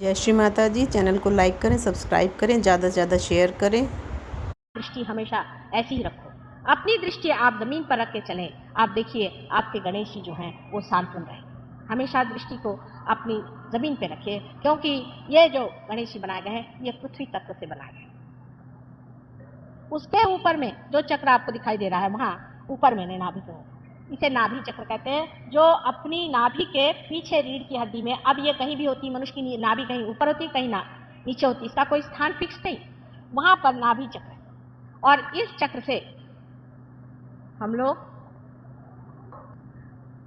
जय श्री माता जी। चैनल को लाइक करें, सब्सक्राइब करें, ज़्यादा से ज़्यादा शेयर करें। दृष्टि हमेशा ऐसी ही रखो, अपनी दृष्टि आप जमीन पर रख के चलें। आप देखिए आपके गणेश जी जो हैं वो सांत्वन रहे। हमेशा दृष्टि को अपनी जमीन पे रखिए, क्योंकि ये जो गणेश जी बनाए गए हैं ये पृथ्वी तत्व से बनाए गए। उसके ऊपर में जो चक्र आपको दिखाई दे रहा है वहां ऊपर में नाभि को, इसे नाभि चक्र कहते हैं, जो अपनी नाभि के पीछे रीढ़ की हड्डी में, अब ये कहीं भी होती, मनुष्य की नाभि कहीं ऊपर होती कहीं ना नीचे होती, इसका कोई स्थान फिक्स नहीं, वहां पर नाभि चक्र है। और इस चक्र से हम लोग,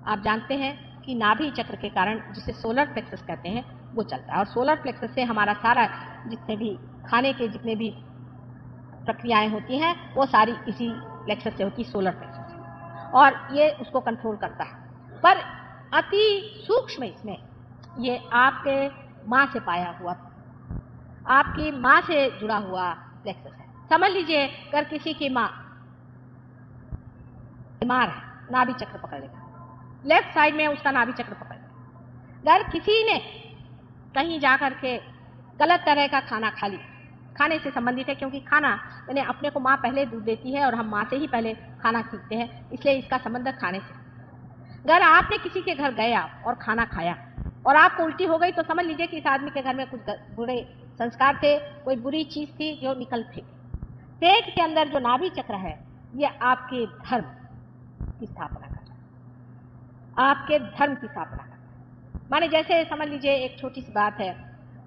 आप जानते हैं कि नाभि चक्र के कारण, जिसे सोलर प्लेक्सस कहते हैं, वो चलता है। और सोलर प्लेक्सस से हमारा सारा जितने भी खाने के जितने भी प्रक्रियाएं होती हैं वो सारी इसी प्लेक्सस से होती है, सोलर प्लेक्सस से, और ये उसको कंट्रोल करता है। पर अति सूक्ष्म इसमें ये आपके माँ से पाया हुआ, आपकी माँ से जुड़ा हुआ प्लेक्सस है। समझ लीजिए अगर किसी की माँ बीमार है, नाभि चक्र पकड़ लेगा, लेफ्ट साइड में उसका नाभि चक्र पकड़ लेगा। अगर किसी ने कहीं जाकर के गलत तरह का खाना खा लिया, खाने से संबंधित है, क्योंकि खाना यानी अपने को माँ पहले दूध देती है और हम माँ से ही पहले खाना सीखते हैं, इसलिए इसका संबंध खाने से। अगर आपने किसी के घर गए आप और खाना खाया और आपको उल्टी हो गई, तो समझ लीजिए कि इस आदमी के घर में कुछ बुरे संस्कार थे, कोई बुरी चीज थी जो निकल थे। पेट के अंदर जो नाभि चक्र है ये आपके धर्म की स्थापना करता है, आपके धर्म की स्थापना करता है। माने जैसे समझ लीजिए एक छोटी सी बात है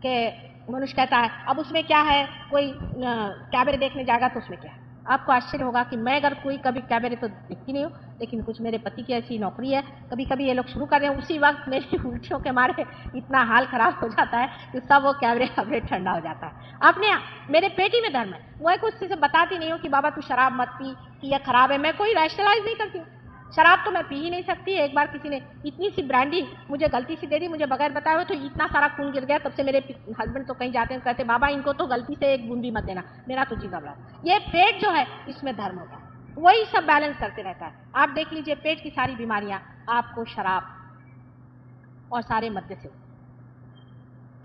कि मनुष्य कहता है अब उसमें क्या है, कोई कैबरे देखने जाएगा तो उसमें क्या है। आपको आश्चर्य होगा कि मैं अगर कोई कभी कैबरे तो देखती नहीं हूँ, लेकिन कुछ मेरे पति की ऐसी नौकरी है, कभी कभी ये लोग शुरू कर रहे हैं, उसी वक्त मेरी उल्टियों के मारे इतना हाल खराब हो जाता है कि सब वो कैबरे ठंडा हो जाता है। आपने मेरे पेटी में धर्म है, वो कुछ से बताती नहीं हूँ कि बाबा तू शराब मत पी कि यह खराब है, मैं कोई रैशनलाइज नहीं करती हूँ। शराब तो मैं पी ही नहीं सकती। एक बार किसी ने इतनी सी ब्रांडी मुझे गलती से दे दी, मुझे बगैर बताए हुए, तो इतना सारा खून गिर गया। तब से मेरे हस्बैंड तो कहीं जाते हैं, कहते बाबा इनको तो गलती से एक बूंद भी मत देना, मेरा तो जी घबराओ। ये पेट जो है इसमें धर्म होता है, वही सब बैलेंस करते रहता है। आप देख लीजिए पेट की सारी बीमारियां आपको शराब और सारे मद्य से।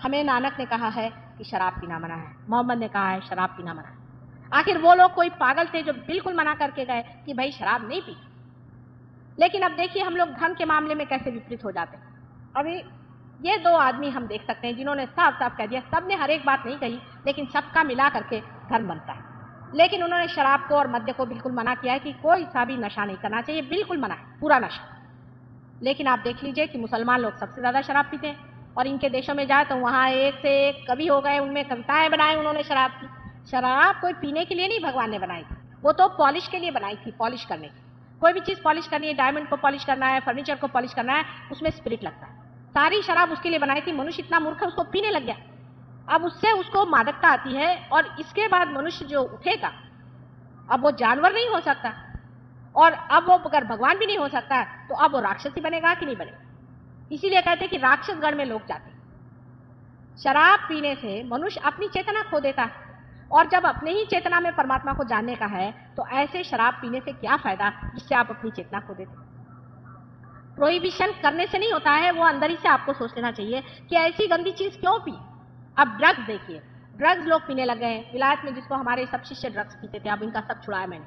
हमें नानक ने कहा है कि शराब पीना मना है, मोहम्मद ने कहा है शराब पीना मना है। आखिर वो लोग कोई पागल थे जो बिल्कुल मना करके गए कि भाई शराब नहीं पी। लेकिन अब देखिए हम लोग धर्म के मामले में कैसे विपरीत हो जाते हैं। अभी ये दो आदमी हम देख सकते हैं जिन्होंने साफ साफ कह दिया, सबने हर एक बात नहीं कही, लेकिन सबका मिला करके धर्म बनता है। लेकिन उन्होंने शराब को और मद्य को बिल्कुल मना किया है कि कोई सा भी नशा नहीं करना चाहिए, बिल्कुल मना है, पूरा नशा। लेकिन आप देख लीजिए कि मुसलमान लोग सबसे ज्यादा शराब पीते हैं, और इनके देशों में जाए तो वहां एक से एक कवि हो गए, उनमें कविताएं बनाई उन्होंने शराब की। शराब कोई पीने के लिए नहीं भगवान ने बनाई थी, वो तो पॉलिश के लिए बनाई थी, पॉलिश करने की। कोई भी चीज पॉलिश करनी है, डायमंड को पॉलिश करना है, फर्नीचर को पॉलिश करना है, उसमें स्पिरिट लगता है। सारी शराब उसके लिए बनाई थी। मनुष्य इतना मूर्ख है उसको पीने लग गया, अब उससे उसको मादकता आती है, और इसके बाद मनुष्य जो उठेगा, अब वो जानवर नहीं हो सकता, और अब वो अगर भगवान भी नहीं हो सकता तो अब वो राक्षस ही बनेगा कि नहीं बनेगा। इसीलिए कहते हैं कि राक्षस गण में लोग जाते हैं। शराब पीने से मनुष्य अपनी चेतना खो देता है, और जब अपने ही चेतना में परमात्मा को जानने का है तो ऐसे शराब पीने से क्या फायदा जिससे आप अपनी चेतना खो देते। प्रोहिबिशन करने से नहीं होता है, वो अंदर ही से आपको सोच लेना चाहिए कि ऐसी गंदी चीज क्यों पी। अब ड्रग्स देखिए, ड्रग्स लोग पीने लग गए हैं। विलायत में जिसको हमारे सब शिष्य ड्रग्स पीते थे, अब इनका सब छुड़ाया मैंने।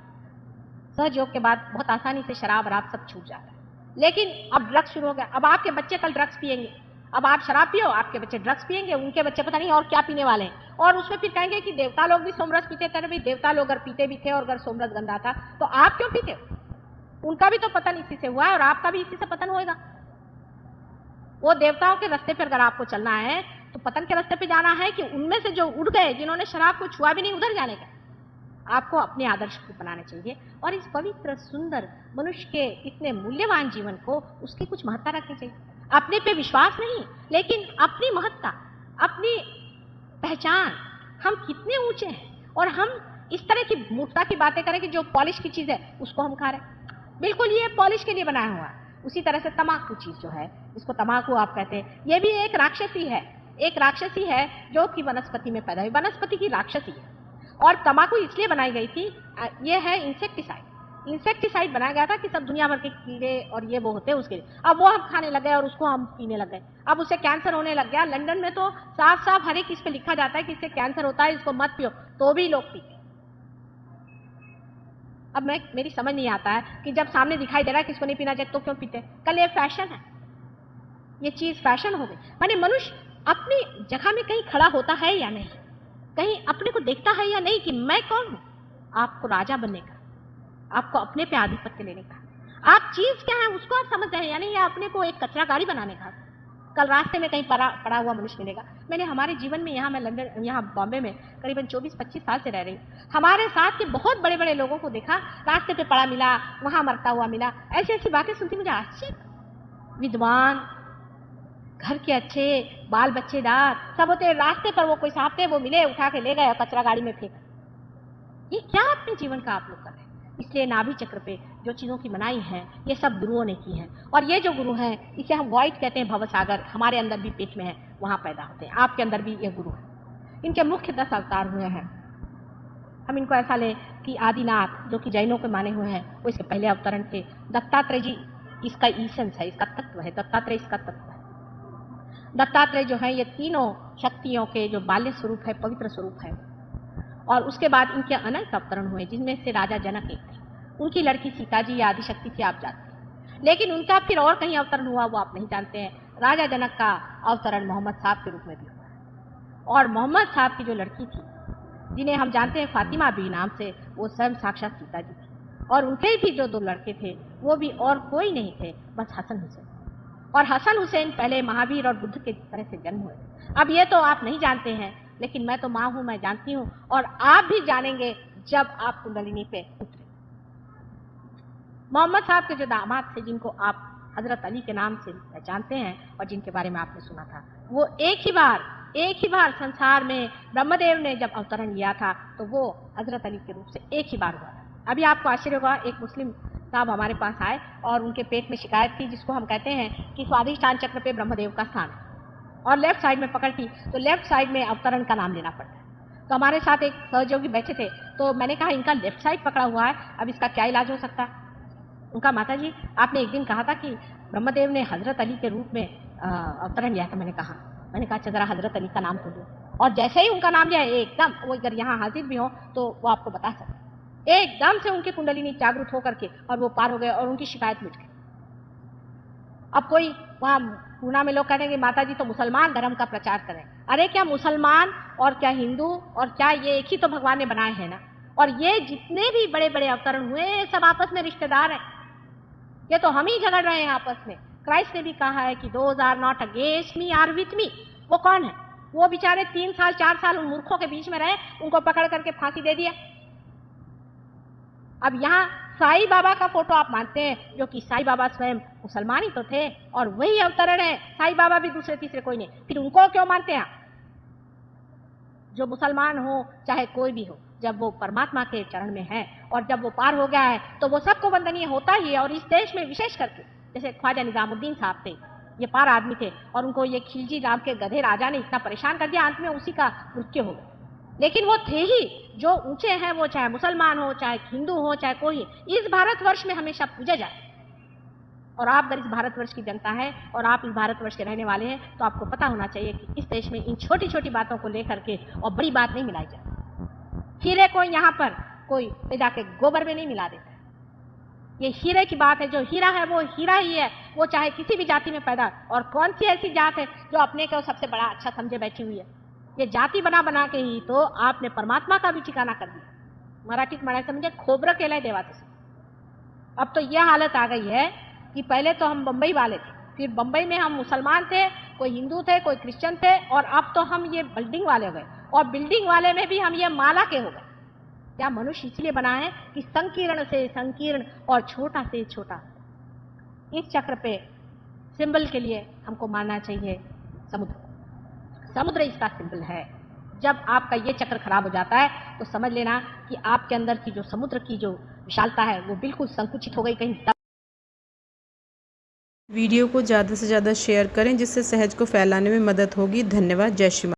सहज योग के बाद बहुत आसानी से शराब और सब छूट जाता है। लेकिन अब ड्रग्स शुरू हो गया, अब आपके बच्चे कल ड्रग्स पिएंगे। अब आप शराब पियो, आपके बच्चे ड्रग्स पिएंगे, उनके बच्चे पता नहीं और क्या पीने वाले हैं। और उसमें फिर कहेंगे कि देवता लोग भी सोमरस पीते थे। भाई देवता लोग अगर पीते भी थे और अगर सोमरस गंदा था तो आप क्यों पीते हो? उनका भी तो पतन इसी से हुआ है और आपका भी इसी से पतन होएगा। वो देवताओं के रास्ते पर अगर आपको चलना है तो पतन के रास्ते पे जाना है, कि उनमें से जो उड़ गए जिन्होंने शराब को छुआ भी नहीं, उधर जाने का। आपको अपने आदर्श को बनाने चाहिए, और इस पवित्र सुंदर मनुष्य के इतने मूल्यवान जीवन को उसकी कुछ महत्ता रखनी चाहिए। अपने पे विश्वास नहीं, लेकिन अपनी महत्ता, अपनी पहचान, हम कितने ऊंचे हैं। और हम इस तरह की मूर्खता की बातें करें कि जो पॉलिश की चीज है उसको हम खा रहे हैं, बिल्कुल ये पॉलिश के लिए बनाया हुआ है। उसी तरह से तम्बाकू चीज जो है, इसको तम्बाकू आप कहते हैं, ये भी एक राक्षसी है। एक राक्षसी है जो कि वनस्पति में पैदा हुई, वनस्पति की राक्षसी है। और तम्बाकू इसलिए बनाई गई थी, ये है इंसेक्टिसाइड, इंसेक्टिसाइड बनाया गया था कि सब दुनिया भर के कीड़े और ये वो होते हैं उसके लिए। अब वो हम खाने लग गए और उसको हम पीने लग गए। अब उससे कैंसर होने लग गया। लंदन में तो साफ साफ हर एक इस पे लिखा जाता है कि इससे कैंसर होता है, इसको मत पियो, तो भी लोग पीते। अब मेरी समझ नहीं आता है कि जब सामने दिखाई दे रहा है कि इसको नहीं पीना चाहिए तो क्यों पीते। कल ये फैशन है, ये चीज फैशन हो गई। माने मनुष्य अपनी जगह में कहीं खड़ा होता है या नहीं, कहीं अपने को देखता है या नहीं कि मैं कौन हूं। आपको राजा बनने का, आपको अपने पे आधिपत्य लेने का, आप चीज क्या है उसको आप समझते हैं या नहीं, या अपने को एक कचरा गाड़ी बनाने का। कल रास्ते में कहीं पड़ा हुआ मनुष्य मिलेगा। मैंने हमारे जीवन में यहाँ मैं लंदन यहाँ बॉम्बे में करीबन 24-25 साल से रह रही हूँ। हमारे साथ के बहुत बड़े बड़े लोगों को देखा, रास्ते पे पड़ा मिला, वहां मरता हुआ मिला। ऐसी ऐसी बातें सुनती मुझे आश्चर्य। विद्वान, घर के अच्छे, बाल बच्चेदार सब होते, रास्ते पर वो कोई साहब थे, वो मिले, उठा के ले गए और कचरा गाड़ी में फेंका। ये क्या अपने जीवन का आप लोग कर रहे हैं। इसलिए नाभि चक्र पे जो चीजों की मनाई है ये सब गुरुओं ने की है। और ये जो गुरु हैं इसे हम वॉइड कहते हैं, भवसागर हमारे अंदर भी पेट में है, वहां पैदा होते हैं। आपके अंदर भी ये गुरु है। इनके मुख्य 10 अवतार हुए हैं। हम इनको ऐसा ले कि आदिनाथ जो कि जैनों के माने हुए हैं, वो इसके पहले अवतरण थे। दत्तात्रेय जी इसका ईसेंस है, इसका तत्व है। दत्तात्रेय इसका तत्व है। दत्तात्रेय जो है ये तीनों शक्तियों के जो बाल्य स्वरूप है, पवित्र स्वरूप है। और उसके बाद इनके अनेक अवतरण हुए, जिनमें से राजा जनक एक थे। उनकी लड़की सीता जी या आदिशक्ति थी, आप जानते हैं। लेकिन उनका फिर और कहीं अवतरण हुआ, वो आप नहीं जानते हैं। राजा जनक का अवतरण मोहम्मद साहब के रूप में भी हुआ। और मोहम्मद साहब की जो लड़की थी, जिन्हें हम जानते हैं फातिमा बी नाम से, वो स्वयं साक्षात सीता जी थी। और उनके भी जो 2 लड़के थे वो भी और कोई नहीं थे, बस हसन हुसैन। और हसन हुसैन पहले महावीर और बुद्ध के तरह से जन्म हुए। अब ये तो आप नहीं जानते हैं, लेकिन मैं तो माँ हूं, मैं जानती हूं। और आप भी जानेंगे जब आप कुंडलिनी पे उतरे। मोहम्मद साहब के जो दामाद थे, जिनको आप हजरत अली के नाम से पहचानते हैं और जिनके बारे में आपने सुना था, वो एक ही बार संसार में ब्रह्मदेव ने जब अवतरण लिया था तो वो हजरत अली के रूप से एक ही बार हुआ था। अभी आपको आश्चर्य होगा, एक मुस्लिम साहब हमारे पास आए और उनके पेट में शिकायत थी, जिसको हम कहते हैं कि स्वाधिष्ठान चक्र पे ब्रह्मदेव का स्थान है, और लेफ्ट साइड में पकड़ थी, तो लेफ्ट साइड में अवतरण का नाम लेना पड़ता है। तो हमारे साथ एक सहयोगी बैठे थे, तो मैंने कहा इनका लेफ्ट साइड पकड़ा हुआ है, अब इसका क्या इलाज हो सकता है। उनका माता जी आपने एक दिन कहा था कि ब्रह्मदेव ने हजरत अली के रूप में अवतरण लिया था। मैंने कहा अच्छा जरा हजरत अली का नाम तो लो। और जैसे ही उनका नाम लिया, एकदम वो अगर यहाँ हाजिर भी हो तो वो आपको बता सकते, एकदम से उनकी कुंडलिनी जागृत होकर के और वो पार हो गए और उनकी शिकायत मिट गई। अब कोई वहाँ पूना में लोग कहते हैं कि माता जी तो मुसलमान धर्म का प्रचार करें। अरे क्या मुसलमान और क्या हिंदू और क्या ये एक ही तो भगवान ने बनाए हैं ना। और ये जितने भी बड़े बड़े अवतरण हुए सब आपस में रिश्तेदार हैं। ये तो हम ही झगड़ रहे हैं आपस में। क्राइस्ट ने भी कहा है कि those are not against me are with me. वो कौन है? वो बेचारे 3 साल 4 साल उन मूर्खों के बीच में रहे, उनको पकड़ करके फांसी दे दिया। अब यहाँ साईं बाबा का फोटो आप मानते हैं, जो कि साईं बाबा स्वयं मुसलमान ही तो थे और वही अवतरण है। साईं बाबा भी दूसरे तीसरे कोई नहीं, फिर उनको क्यों मानते हैं? जो मुसलमान हो चाहे कोई भी हो, जब वो परमात्मा के चरण में है और जब वो पार हो गया है तो वो सबको वंदनीय होता ही है। और इस देश में विशेष करके जैसे ख्वाजा निजामुद्दीन साहब थे, ये पार आदमी थे और उनको ये खिलजी नाम के गधे राजा ने इतना परेशान कर दिया, अंत में उसी का मृत्यु हो गया। लेकिन वो थे ही जो ऊंचे हैं, वो चाहे मुसलमान हो चाहे हिंदू हो चाहे कोई, इस भारतवर्ष में हमेशा पूजा जाए। और आप अगर इस भारतवर्ष की जनता है और आप इस भारतवर्ष के रहने वाले हैं तो आपको पता होना चाहिए कि इस देश में इन छोटी छोटी बातों को लेकर के और बड़ी बात नहीं मिलाई जाए। हीरे को यहाँ पर कोई ले जाके गोबर में नहीं मिला देता। ये हीरे की बात है, जो हीरा है वो हीरा ही है, वो चाहे किसी भी जाति में पैदा। और कौन सी ऐसी जात है जो अपने को सबसे बड़ा अच्छा समझे बैठी हुई है? ये जाति बना बना के ही तो आपने परमात्मा का भी ठिकाना कर दिया। मराठीत म्हणायचं म्हणजे खोबरं केलंय देवाचं। अब तो यह हालत आ गई है कि पहले तो हम बंबई वाले थे, फिर बंबई में हम मुसलमान थे, कोई हिंदू थे, कोई क्रिश्चियन थे, और अब तो हम ये बिल्डिंग वाले हो गए, और बिल्डिंग वाले में भी हम ये माला के हो गए। क्या मनुष्य इसलिए बना है कि संकीर्ण से संकीर्ण और छोटा से छोटा। इस चक्र पे सिंबल के लिए हमको मानना चाहिए समुद्र। समुद्र इसका सिंबल है। जब आपका ये चक्र खराब हो जाता है तो समझ लेना कि आपके अंदर की जो समुद्र की जो विशालता है वो बिल्कुल संकुचित हो गई। कहीं वीडियो को ज़्यादा से ज़्यादा शेयर करें जिससे सहज को फैलाने में मदद होगी। धन्यवाद। जय श्री